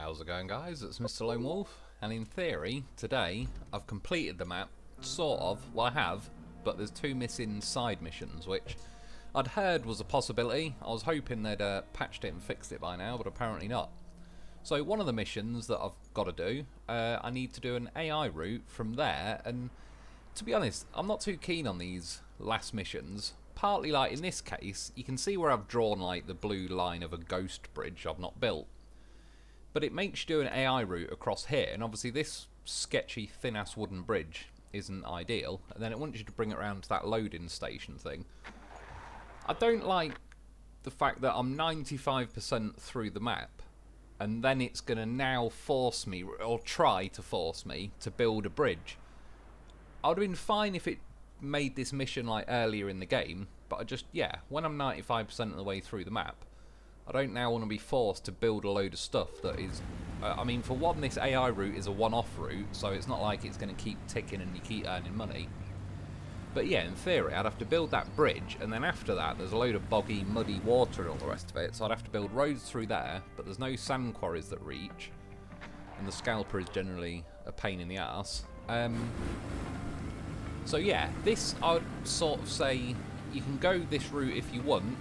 How's it going, guys? It's Mr. Lone Wolf, and in theory, today, I've completed the map, sort of. Well, I have, but there's two missing side missions, which I'd heard was a possibility. I was hoping they'd patched it and fixed it by now, but apparently not. So one of the missions that I've got to do, I need to do an AI route from there, and to be honest, I'm not too keen on these last missions. Partly, like, in this case, you can see where I've drawn, like, the blue line of a ghost bridge I've not built. But it makes you do an AI route across here, and obviously this sketchy, thin-ass wooden bridge isn't ideal, and then it wants you to bring it around to that loading station thing. I don't like the fact that I'm 95% through the map, and then it's going to now force me, or try to force me, to build a bridge. I would have been fine if it made this mission like earlier in the game, but when I'm 95% of the way through the map, I don't now want to be forced to build a load of stuff that is... I mean, for one, this AI route is a one-off route, so it's not like it's going to keep ticking and you keep earning money. But yeah, in theory, I'd have to build that bridge, and then after that, there's a load of boggy, muddy water and all the rest of it, so I'd have to build roads through there, but there's no sand quarries that reach, and the scalper is generally a pain in the arse. So yeah, this, I would sort of say, you can go this route if you want.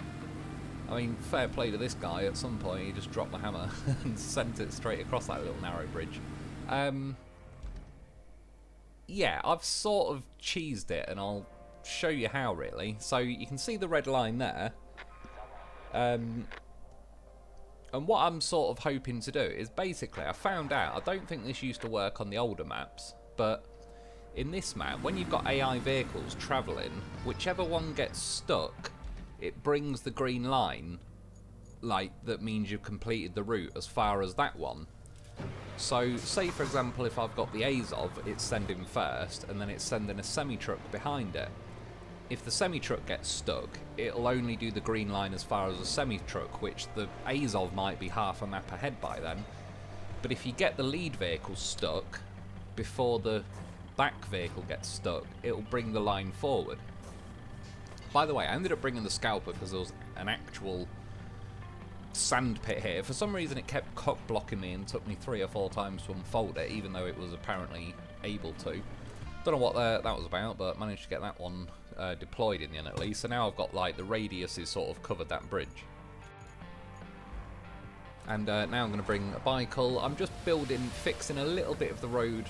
I mean, fair play to this guy, at some point he just dropped the hammer and sent it straight across that little narrow bridge. Yeah, I've sort of cheesed it, and I'll show you how, really. So you can see the red line there. And what I'm sort of hoping to do is basically, I found out, I don't think this used to work on the older maps, but in this map, when you've got AI vehicles travelling, whichever one gets stuck, it brings the green line, like, that means you've completed the route as far as that one. So, say for example, if I've got the Azov, it's sending first, and then it's sending a semi-truck behind it. If the semi-truck gets stuck, it'll only do the green line as far as a semi-truck, which the Azov might be half a map ahead by then. But if you get the lead vehicle stuck before the back vehicle gets stuck, it'll bring the line forward. By the way, I ended up bringing the scalper because there was an actual sand pit here. For some reason it kept cock blocking me and took me 3 or 4 times to unfold it, even though it was apparently able to. Don't know what that was about, but managed to get that one deployed in the end at least. So now I've got, like, the radius is sort of covered that bridge. And now I'm going to bring a bicycle. I'm just fixing a little bit of the road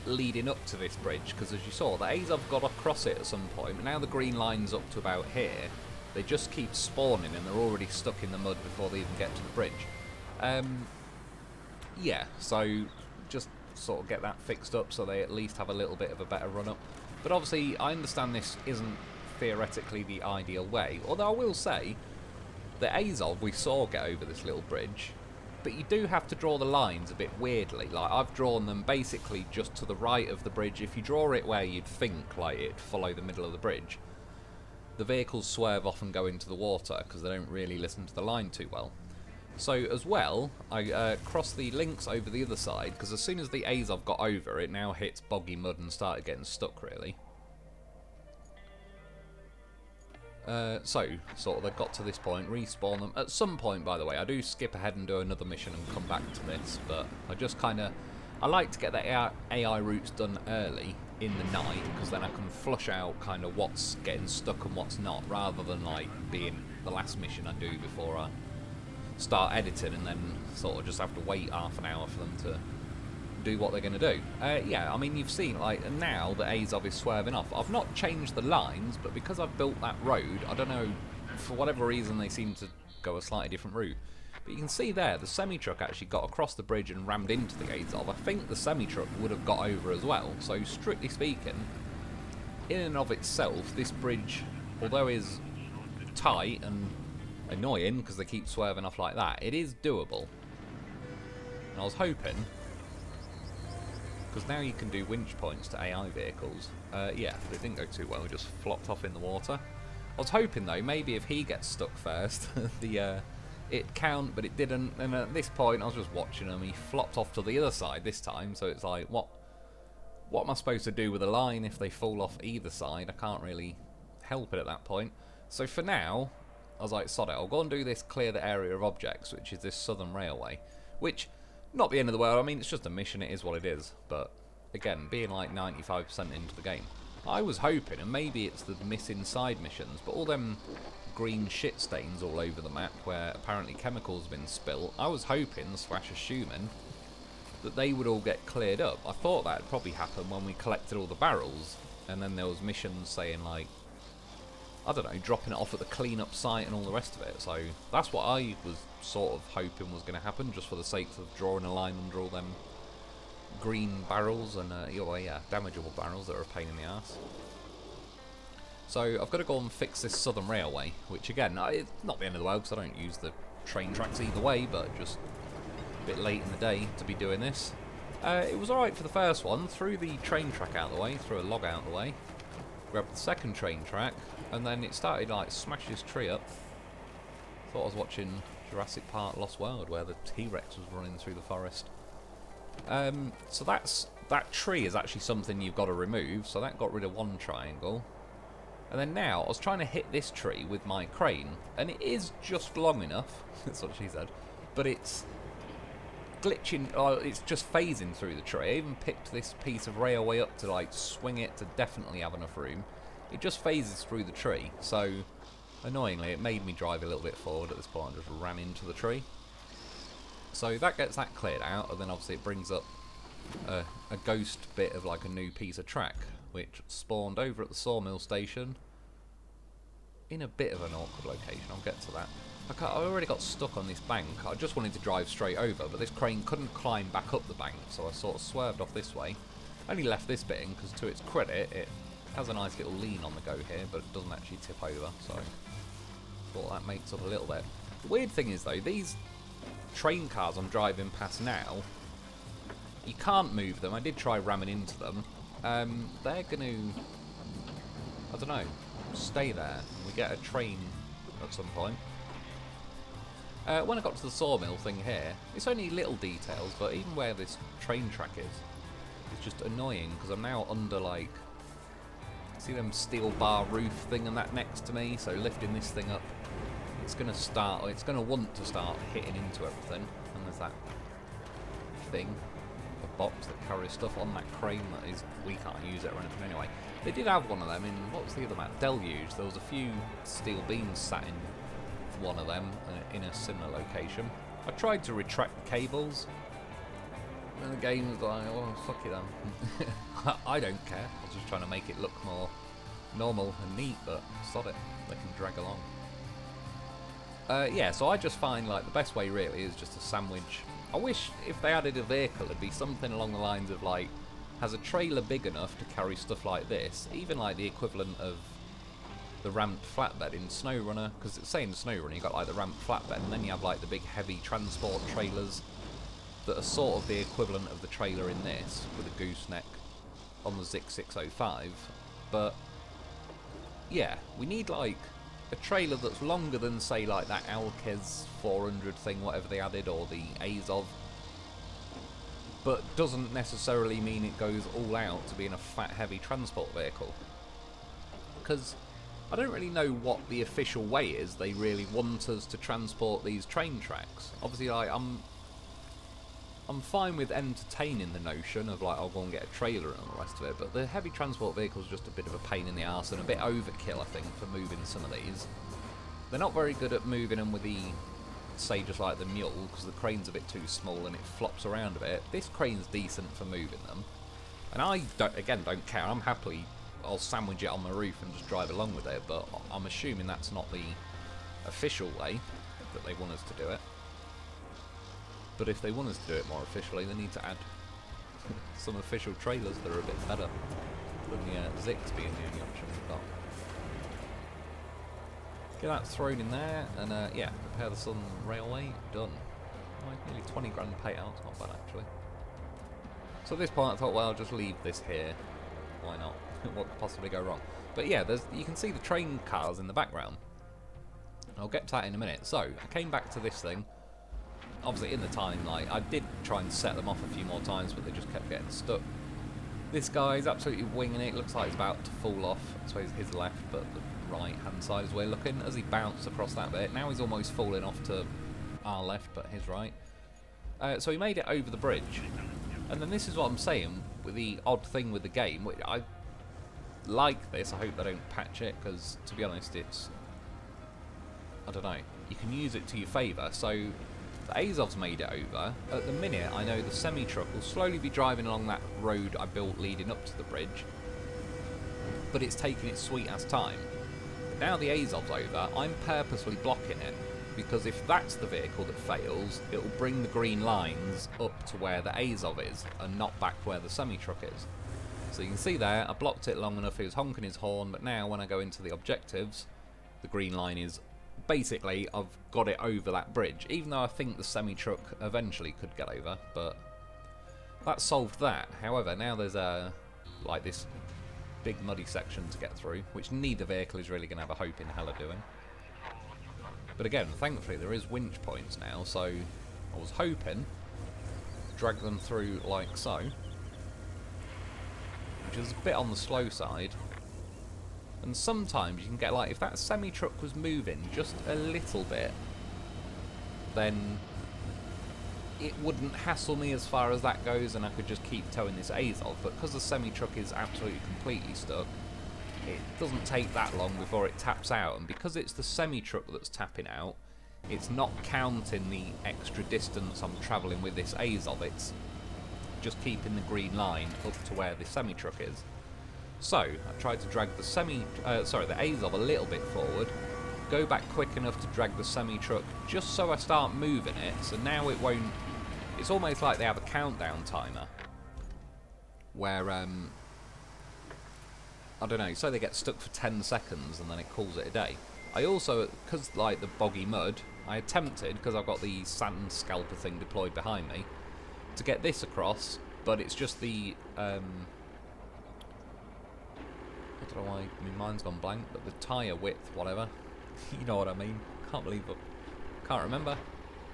leading up to this bridge, because as you saw, the Azov got across it at some point, but now the green line's up to about here. They just keep spawning and they're already stuck in the mud before they even get to the bridge. Yeah, so just sort of get that fixed up so they at least have a little bit of a better run up. But obviously I understand this isn't theoretically the ideal way, although I will say the Azov we saw get over this little bridge, but you do have to draw the lines a bit weirdly. Like, I've drawn them basically just to the right of the bridge. If you draw it where you'd think, like, it'd follow the middle of the bridge, the vehicles swerve off and go into the water because they don't really listen to the line too well. So, as well, I crossed the links over the other side, because as soon as the Azov got over, it now hits boggy mud and started getting stuck, really. So, sort of, they've got to this point, respawn them. At some point, by the way, I do skip ahead and do another mission and come back to this, but I just kind of... I like to get the AI routes done early in the night, because then I can flush out kind of what's getting stuck and what's not, rather than, like, being the last mission I do before I start editing and then sort of just have to wait half an hour for them to do what they're going to do. Yeah, I mean, you've seen, like, now the Azov is swerving off. I've not changed the lines, but because I've built that road, I don't know, for whatever reason they seem to go a slightly different route. But you can see there, the semi-truck actually got across the bridge and rammed into the Azov. I think the semi-truck would have got over as well, so strictly speaking, in and of itself, this bridge, although is tight and annoying because they keep swerving off like that, it is doable. And I was hoping, because now you can do winch points to AI vehicles. Yeah, but it didn't go too well, it just flopped off in the water. I was hoping, though, maybe if he gets stuck first, it'd count, but it didn't. And at this point, I was just watching him. He flopped off to the other side this time, so it's like, what am I supposed to do with a line if they fall off either side? I can't really help it at that point. So for now, I was like, sod it, I'll go and do this clear the area of objects, which is this southern railway. Which, not the end of the world. I mean, it's just a mission. It is what it is. But again, being like 95% into the game, I was hoping, and maybe it's the missing side missions, but all them green shit stains all over the map where apparently chemicals have been spilt, I was hoping / assuming that they would all get cleared up. I thought that'd probably happen when we collected all the barrels, and then there was missions saying like, I don't know, dropping it off at the clean-up site and all the rest of it. So that's what I was sort of hoping was going to happen, just for the sake of drawing a line under all them green barrels and damageable barrels that are a pain in the ass. So I've got to go and fix this Southern Railway, which again, it's not the end of the world because I don't use the train tracks either way, but just a bit late in the day to be doing this. It was alright for the first one, threw the train track out of the way, threw a log out of the way, grabbed the second train track, and then it started like smash this tree up. Thought I was watching Jurassic Park Lost World where the T-Rex was running through the forest. So that tree is actually something you've got to remove, so that got rid of one triangle. And then now I was trying to hit this tree with my crane, and it is just long enough, that's what she said, but it's glitching, it's just phasing through the tree. I even picked this piece of railway up to like swing it to definitely have enough room. It just phases through the tree, so annoyingly it made me drive a little bit forward at this point. I just ran into the tree. So that gets that cleared out, and then obviously it brings up a ghost bit of like a new piece of track, which spawned over at the sawmill station in a bit of an awkward location. I'll get to that. I already got stuck on this bank. I just wanted to drive straight over, but this crane couldn't climb back up the bank, so I sort of swerved off this way. Only left this bit in because, to its credit, it has a nice little lean on the go here, but it doesn't actually tip over, so thought that makes up a little bit. The weird thing is, though, these train cars I'm driving past now, you can't move them. I did try ramming into them. They're going to, I don't know, stay there. We get a train at some point. When I got to the sawmill thing here, it's only little details, but even where this train track is, it's just annoying because I'm now under like, see them steel bar roof thing and that next to me, so lifting this thing up, it's going to want to start hitting into everything, and there's that thing, a box that carries stuff on that crane that is, we can't use it or anything anyway. They did have one of them in, what was the other map? Deluge. There was a few steel beams sat in one of them in a similar location. I tried to retract the cables, and the game was like, oh, fuck it then. I don't care. I was just trying to make it look more normal and neat, but sod it. They can drag along. Yeah, so I just find like the best way really is just to sandwich. I wish if they added a vehicle, it'd be something along the lines of like, has a trailer big enough to carry stuff like this, even like the equivalent of the ramped flatbed in SnowRunner, because it's saying SnowRunner you've got like the ramped flatbed, and then you have like the big heavy transport trailers that are sort of the equivalent of the trailer in this, with a gooseneck on the Zik 605. But yeah, we need like a trailer that's longer than say like that Alkes 400 thing, whatever they added, or the Azov, but doesn't necessarily mean it goes all out to being a fat heavy transport vehicle. Because I don't really know what the official way is they really want us to transport these train tracks. Obviously, like, I'm fine with entertaining the notion of like, I'll go and get a trailer and all the rest of it, but the heavy transport vehicle's just a bit of a pain in the arse and a bit overkill, I think, for moving some of these. They're not very good at moving them with the, say, just like the mule, because the crane's a bit too small and it flops around a bit. This crane's decent for moving them, and I don't care. I'll sandwich it on my roof and just drive along with it, but I'm assuming that's not the official way that they want us to do it. But if they want us to do it more officially, they need to add some official trailers that are a bit better than the Zix being the only option we've got. Get that thrown in there, and yeah, repair the Southern Railway, done. Like nearly 20 grand payout, not bad actually. So at this point I thought, well, I'll just leave this here. Why not? What could possibly go wrong? But yeah, you can see the train cars in the background. I'll get to that in a minute. So, I came back to this thing. Obviously in the time, like, I did try and set them off a few more times, but they just kept getting stuck. This guy's absolutely winging it. Looks like he's about to fall off. I suppose his left, but the right hand side is where we're looking. As he bounced across that bit, now he's almost falling off to our left, but his right. So he made it over the bridge. And then this is what I'm saying, with the odd thing with the game, which I like this, I hope they don't patch it, because to be honest, it's, I don't know, you can use it to your favour. So the Azov's made it over. At the minute, I know the semi-truck will slowly be driving along that road I built leading up to the bridge, but it's taking its sweet-ass time. But now the Azov's over, I'm purposely blocking it, because if that's the vehicle that fails, it will bring the green lines up to where the Azov is, and not back where the semi-truck is. So you can see there, I blocked it long enough, he was honking his horn, but now when I go into the objectives, the green line is, basically, I've got it over that bridge, even though I think the semi-truck eventually could get over, but that solved that. However, now there's like this big muddy section to get through, which neither vehicle is really going to have a hope in hell of doing. But again, thankfully there is winch points now, so I was hoping to drag them through like so, which is a bit on the slow side. And sometimes you can get, like, if that semi-truck was moving just a little bit, then it wouldn't hassle me as far as that goes, and I could just keep towing this Azov. But because the semi-truck is absolutely completely stuck, it doesn't take that long before it taps out, and because it's the semi-truck that's tapping out, it's not counting the extra distance I'm travelling with this Azov, it's just keeping the green line up to where the semi-truck is. So, I tried to drag the the Azov a little bit forward, go back quick enough to drag the semi-truck just so I start moving it, so now it won't... It's almost like they have a countdown timer, where, I don't know, so they get stuck for 10 seconds and then it calls it a day. I also, because like the boggy mud, I attempted, because I've got the sand scalper thing deployed behind me, to get this across, but it's just the, I don't know why my mind's gone blank, but the tyre width, whatever, you know what I mean, can't believe it, can't remember,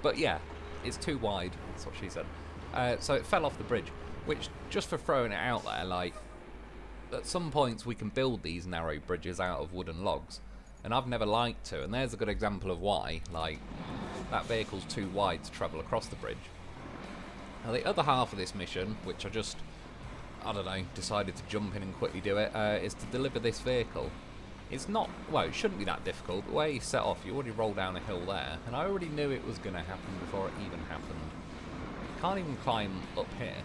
but yeah, it's too wide, that's what she said, so it fell off the bridge, which, just for throwing it out there, like, at some points we can build these narrow bridges out of wooden logs, and I've never liked to, and there's a good example of why. Like, that vehicle's too wide to travel across the bridge. Now the other half of this mission, which I don't know, decided to jump in and quickly do it, is to deliver this vehicle. It's not, well, it shouldn't be that difficult. The way you set off, you already roll down a hill there, and I already knew it was going to happen before it even happened. You can't even climb up here.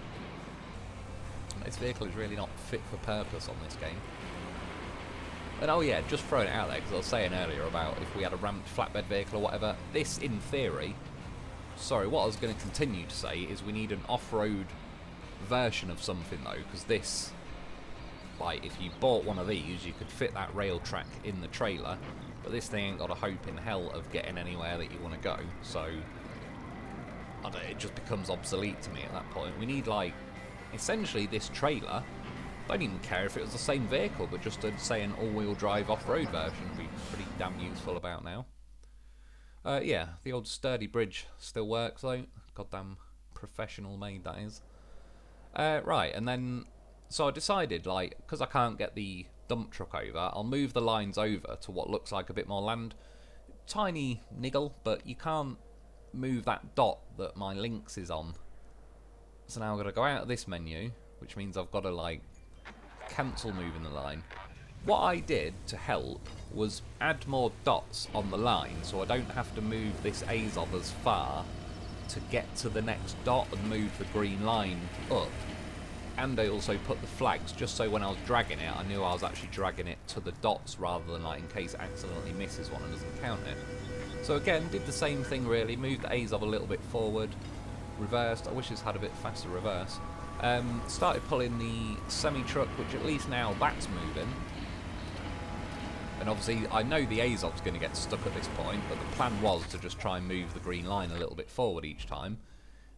This vehicle is really not fit for purpose on this game. And oh yeah, just throwing it out there, because I was saying earlier about if we had a ramped flatbed vehicle or whatever, this in theory, sorry, what I was going to continue to say is we need an off-road version of something though, because this, like, if you bought one of these, you could fit that rail track in the trailer, but this thing ain't got a hope in hell of getting anywhere that you want to go, so I don't know, it just becomes obsolete to me at that point. We need, like, essentially this trailer, I don't even care if it was the same vehicle, but just to say an all-wheel drive off-road version would be pretty damn useful about now. Yeah, the old sturdy bridge still works though, goddamn professional made that is. Right, and then, so I decided, like, because I can't get the dump truck over, I'll move the lines over to what looks like a bit more land. Tiny niggle, but you can't move that dot that my links is on. So now I've got to go out of this menu, which means I've got to, like, cancel moving the line. What I did to help was add more dots on the line so I don't have to move this Azov as far to get to the next dot and move the green line up. And I also put the flags just so when I was dragging it, I knew I was actually dragging it to the dots rather than, like, in case it accidentally misses one and doesn't count it. So again, did the same thing really, moved the Azov a little bit forward, reversed, I wish this had a bit faster reverse, started pulling the semi-truck, which at least now that's moving, and obviously I know the Azov's going to get stuck at this point, but the plan was to just try and move the green line a little bit forward each time,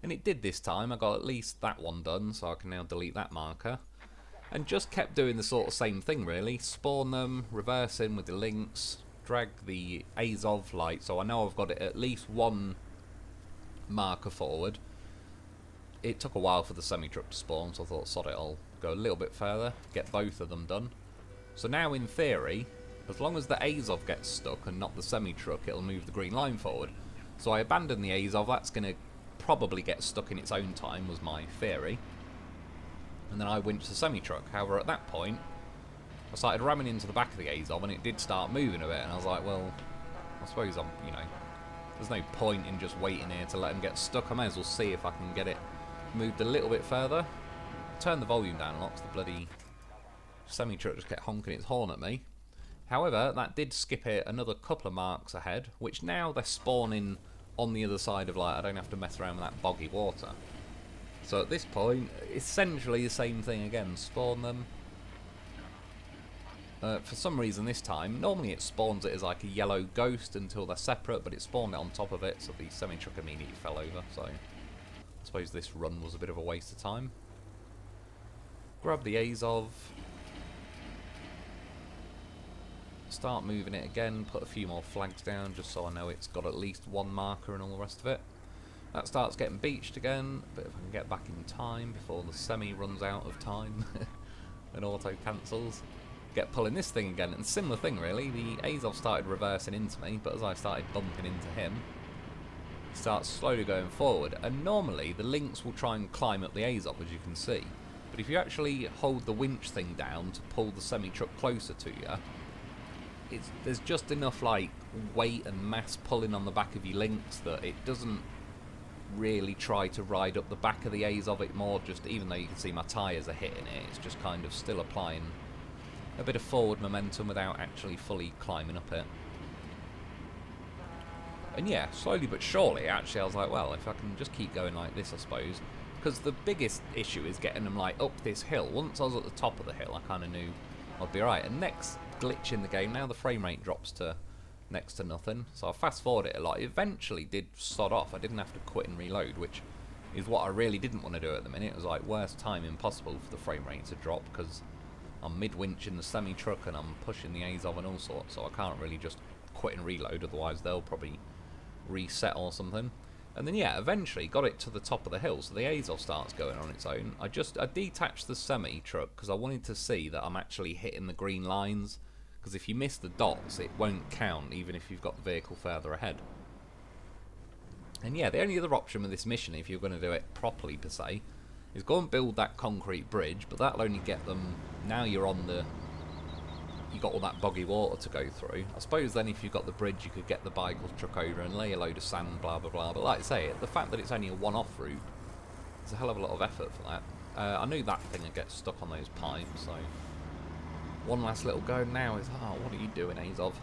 and it did this time. I got at least that one done, so I can now delete that marker, and just kept doing the sort of same thing really, spawn them, reversing with the links, drag the Azov, like, so I know I've got it at least one marker forward. It took a while for the semi-truck to spawn, so I thought, sod it, I'll go a little bit further, get both of them done. So now, in theory, as long as the Azov gets stuck and not the semi-truck, it'll move the green line forward. So I abandoned the Azov, that's going to probably get stuck in its own time, was my theory. And then I winched the semi-truck. However, at that point, I started ramming into the back of the Azov, and it did start moving a bit, and I was like, well, I suppose I'm, you know, there's no point in just waiting here to let him get stuck. I may as well see if I can get it moved a little bit further. Turn the volume down a lot, because the bloody semi-truck just kept honking its horn at me. However, that did skip it another couple of marks ahead, which now they're spawning on the other side of, like, I don't have to mess around with that boggy water. So at this point, essentially the same thing again. Spawn them. For some reason this time, normally it spawns it as like a yellow ghost until they're separate, but it spawned it on top of it, so the semi-truck immediately fell over. So I suppose this run was a bit of a waste of time. Grab the Azov. Start moving it again, put a few more flags down just so I know it's got at least one marker and all the rest of it. That starts getting beached again, but if I can get back in time before the semi runs out of time and auto cancels. Get pulling this thing again, and similar thing really, the Azov started reversing into me, but as I started bumping into him, he starts slowly going forward, and normally the Lynx will try and climb up the Azov, as you can see, but if you actually hold the winch thing down to pull the semi-truck closer to you, there's just enough like weight and mass pulling on the back of your Lynx that it doesn't really try to ride up the back of the Azov. It more just, even though you can see my tyres are hitting it, it's just kind of still applying a bit of forward momentum without actually fully climbing up it. And yeah, slowly but surely, actually, I was like, well, if I can just keep going like this, I suppose. Because the biggest issue is getting them like up this hill. Once I was at the top of the hill, I kind of knew I'd be right. And next glitch in the game, now the frame rate drops to next to nothing. So I fast forward it a lot. It eventually did sod off. I didn't have to quit and reload, which is what I really didn't want to do at the minute. It was like worst timing possible for the frame rate to drop, because I'm mid-winch in the semi-truck and I'm pushing the Azov and all sorts, so I can't really just quit and reload, otherwise they'll probably reset or something. And then yeah, eventually got it to the top of the hill, so the Azov starts going on its own. I detached the semi-truck because I wanted to see that I'm actually hitting the green lines, because if you miss the dots it won't count even if you've got the vehicle further ahead. And yeah, the only other option with this mission, if you're going to do it properly per se, is go and build that concrete bridge, but that'll only get them, now you're on the, you got all that boggy water to go through. I suppose then if you've got the bridge you could get the bike or truck over and lay a load of sand, blah blah blah, but like I say, the fact that it's only a one-off route, there's a hell of a lot of effort for that. I knew that thing would get stuck on those pipes, so one last little go now is, oh, what are you doing, Azov?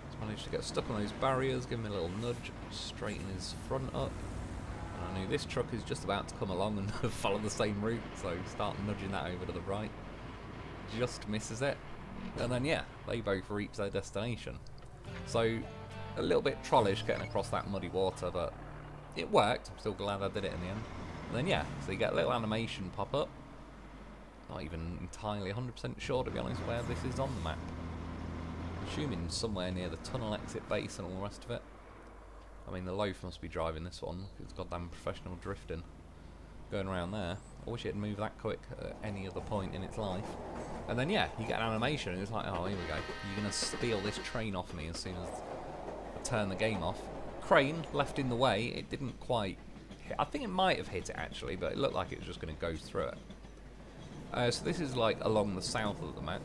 Just managed to get stuck on those barriers, give him a little nudge, straighten his front up. I knew this truck is just about to come along and follow the same route, so start nudging that over to the right. Just misses it. And then yeah, they both reach their destination. So a little bit trollish getting across that muddy water, but it worked. I'm still glad I did it in the end. And then yeah, so you get a little animation pop up. Not even entirely 100% sure, to be honest, where this is on the map. Assuming somewhere near the tunnel exit base and all the rest of it. I mean, the loaf must be driving this one. It's goddamn professional drifting. Going around there. I wish it had moved that quick at any other point in its life. And then, yeah, you get an animation and it's like, oh, here we go. You're going to steal this train off me as soon as I turn the game off. Crane left in the way. It didn't quite hit. I think it might have hit it, actually, but it looked like it was just going to go through it. So this is, like, along the south of the map.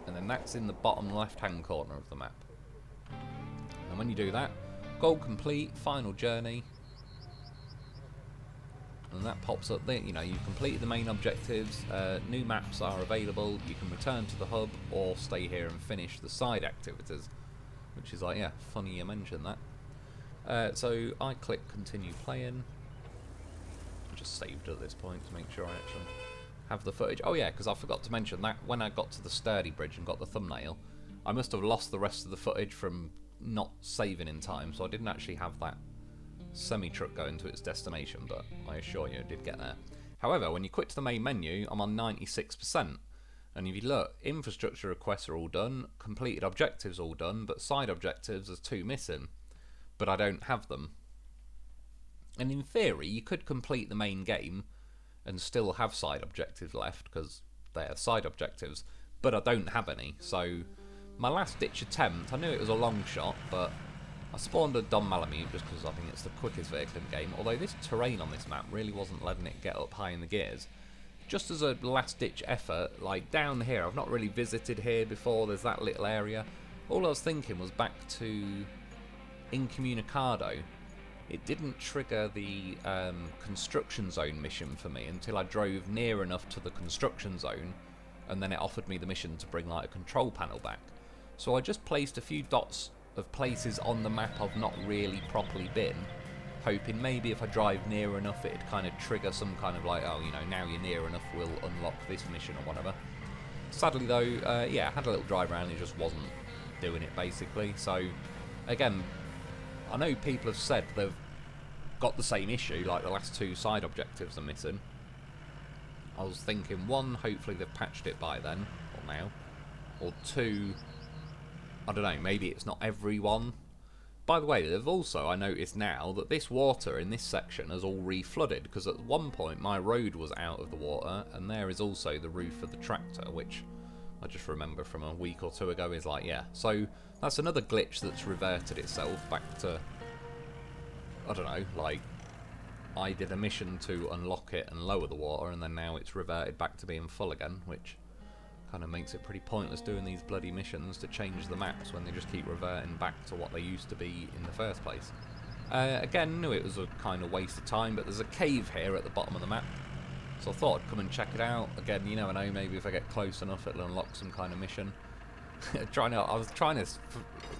And then that's in the bottom left-hand corner of the map. And when you do that, goal complete, final journey, and that pops up there. You know, you've completed the main objectives, new maps are available, you can return to the hub or stay here and finish the side activities, which is like, yeah, funny you mentioned that. So I click continue playing. I just saved at this point to make sure I actually have the footage. Oh yeah, because I forgot to mention that when I got to the sturdy bridge and got the thumbnail, I must have lost the rest of the footage from not saving in time, so I didn't actually have that semi-truck going to its destination, but I assure you it did get there. However, when you quit to the main menu, I'm on 96%, and if you look, infrastructure requests are all done, completed objectives all done, but side objectives there's 2 missing, but I don't have them. And in theory, you could complete the main game and still have side objectives left, because they're side objectives, but I don't have any, so my last ditch attempt, I knew it was a long shot, but I spawned a Don Malamute just because I think it's the quickest vehicle in the game, although this terrain on this map really wasn't letting it get up high in the gears. Just as a last-ditch effort, like down here, I've not really visited here before, there's that little area. All I was thinking was back to Incommunicado. It didn't trigger the construction zone mission for me until I drove near enough to the construction zone, and then it offered me the mission to bring like a control panel back. So I just placed a few dots of places on the map I've not really properly been, hoping maybe if I drive near enough it'd kind of trigger some kind of like, oh, you know, now you're near enough, we'll unlock this mission or whatever. Sadly though, yeah, I had a little drive around, it just wasn't doing it basically. So again, I know people have said they've got the same issue, like the last two side objectives are missing. I was thinking, one, hopefully they've patched it by then, or now, or two, I don't know, maybe it's not everyone. By the way, they've also, I noticed now, that this water in this section has all re-flooded, because at one point my road was out of the water, and there is also the roof of the tractor, which I just remember from a week or two ago is like, yeah. So that's another glitch that's reverted itself back to, I don't know, like, I did a mission to unlock it and lower the water, and then now it's reverted back to being full again, which kind of makes it pretty pointless doing these bloody missions to change the maps when they just keep reverting back to what they used to be in the first place. Again, knew it was a kind of waste of time, but there's a cave here at the bottom of the map, so I thought I'd come and check it out. Again, you never know, maybe if I get close enough it'll unlock some kind of mission. I was trying to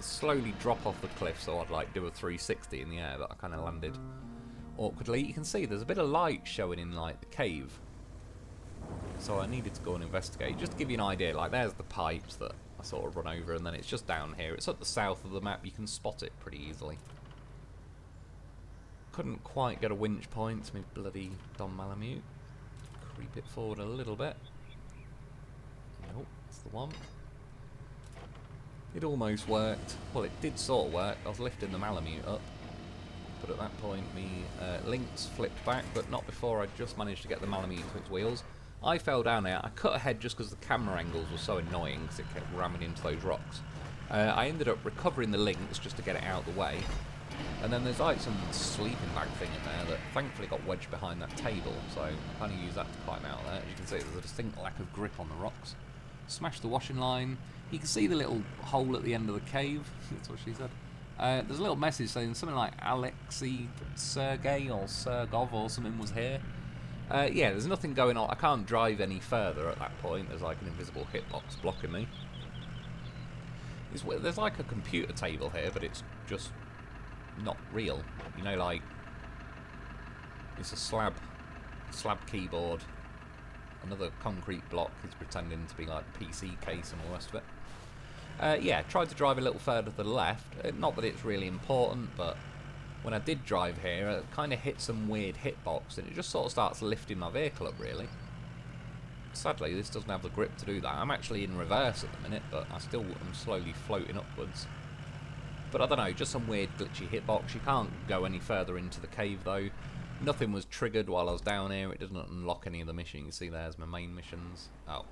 slowly drop off the cliff so I'd like do a 360 in the air, but I kind of landed awkwardly. You can see there's a bit of light showing in like the cave, so I needed to go and investigate. Just to give you an idea, like there's the pipes that I sort of run over, and then it's just down here. It's at the south of the map, you can spot it pretty easily. Couldn't quite get a winch point to my bloody Don Malamute. Creep it forward a little bit. Nope, that's the one. It almost worked. Well, it did sort of work. I was lifting the Malamute up, but at that point the links flipped back, but not before I just managed to get the Malamute to its wheels. I fell down there. I cut ahead just because the camera angles were so annoying because it kept ramming into those rocks. I ended up recovering the links just to get it out of the way. And then there's like some sleeping bag thing in there that thankfully got wedged behind that table, so I kind of used that to climb out there. As you can see, there's a distinct lack of grip on the rocks. Smashed the washing line. You can see the little hole at the end of the cave. That's what she said. There's a little message saying something like Alexei Sergey or Sergov or something was here. Yeah, there's nothing going on. I can't drive any further at that point. There's like an invisible hitbox blocking me. There's like a computer table here, but it's just not real. You know, like, it's a slab keyboard. Another concrete block is pretending to be like the PC case and all the rest of it. Yeah, tried to drive a little further to the left. Not that it's really important, but when I did drive here, it kind of hit some weird hitbox, and it just sort of starts lifting my vehicle up, really. Sadly, this doesn't have the grip to do that. I'm actually in reverse at the minute, but I still am slowly floating upwards. But I don't know, just some weird glitchy hitbox. You can't go any further into the cave, though. Nothing was triggered while I was down here. It doesn't unlock any of the missions. You can see there's my main missions. Oh,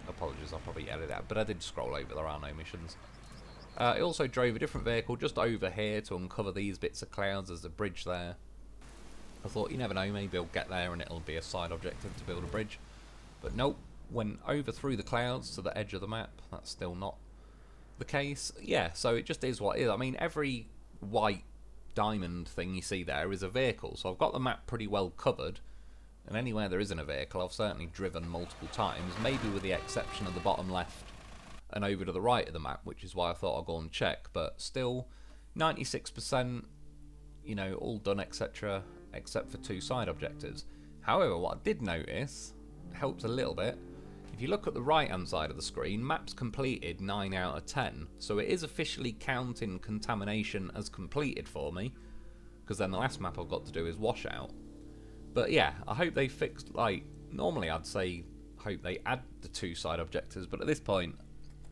apologies, I'll probably edit it out. But I did scroll over, there are no missions. I also drove a different vehicle just over here to uncover these bits of clouds. There's a bridge there. I thought, you never know, maybe I'll get there and it'll be a side objective to build a bridge. But nope, went over through the clouds to the edge of the map. That's still not the case. Yeah, so it just is what it is. I mean, every white diamond thing you see there is a vehicle, so I've got the map pretty well covered, and anywhere there isn't a vehicle I've certainly driven multiple times, maybe with the exception of the bottom left and over to the right of the map, which is why I thought I'll go and check. But still, 96%, you know, all done, etc., except for two side objectives. However, what I did notice helps a little bit. If you look at the right hand side of the screen, maps completed 9 out of 10, so it is officially counting Contamination as completed for me, because then the last map I've got to do is Washout. But yeah, I hope they fixed, like, normally I'd say hope they add the two side objectives, but at this point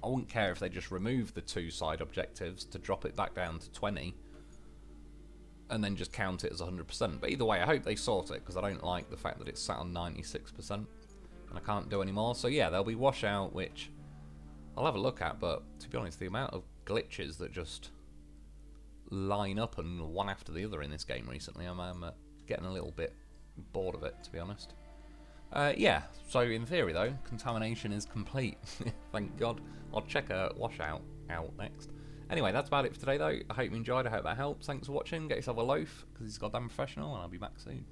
I wouldn't care if they just remove the two side objectives to drop it back down to 20 and then just count it as 100%. But either way, I hope they sort it, because I don't like the fact that it's sat on 96% and I can't do any more. So yeah, there'll be Washout, which I'll have a look at, but to be honest, the amount of glitches that just line up and one after the other in this game recently. I'm getting a little bit bored of it, to be honest. Yeah, so in theory though, Contamination is complete. Thank God. I'll check a washout out next. Anyway, that's about it for today though. I hope you enjoyed, I hope that helps. Thanks for watching, get yourself a loaf, because he's goddamn professional, and I'll be back soon.